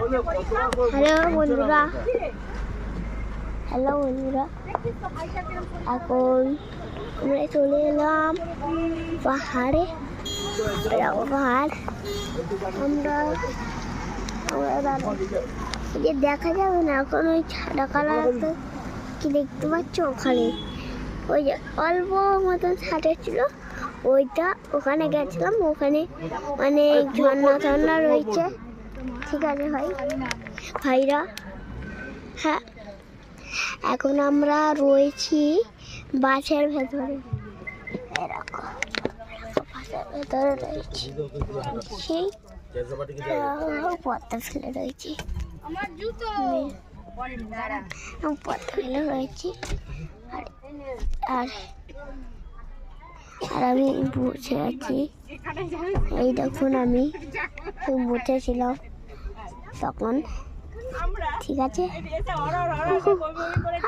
Hello বন্ধুরা, এখন আমরা চলে এলাম পাহাড়ে। পাহাড় আমরা যে দেখা যাবে না এখন, ওই সাদা কালার কি দেখতে পাচ্ছ ওখানে, ওই যে অল্প মতন ছাটা ছিল ওইটা, ওখানে গেছিলাম। ওখানে অনেক ঝর্ণা রয়েছে, ঠিক আছে ভাইরা। হ্যাঁ, এখন আমরা রয়েছি বাসের ভেতরে, ভেতরে রয়েছি, সেই পথটা ফেলে রয়েছি, পথটা ফেলে রয়েছি। আর আমি বসে আছি। এই দেখুন, আমি বসেছিলাম তখন, ঠিক আছে।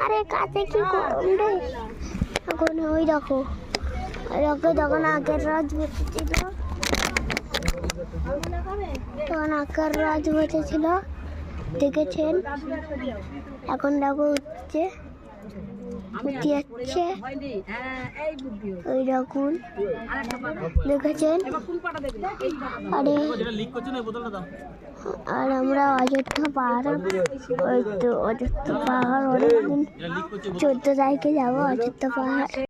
আরে কাছে কি করবে এখন, ওই দেখো তখন আগের রাজ বসেছিল, দেখেছেন। এখন দেখো উঠছে, যাচ্ছে, ওই দেখুন, দেখেছেন। আর আমরা অযোধ্যা পাহাড়, ওই তো অযোধ্যা পাহাড় অনেকদিন 14 তারিখে যাবো অযোধ্যা পাহাড়।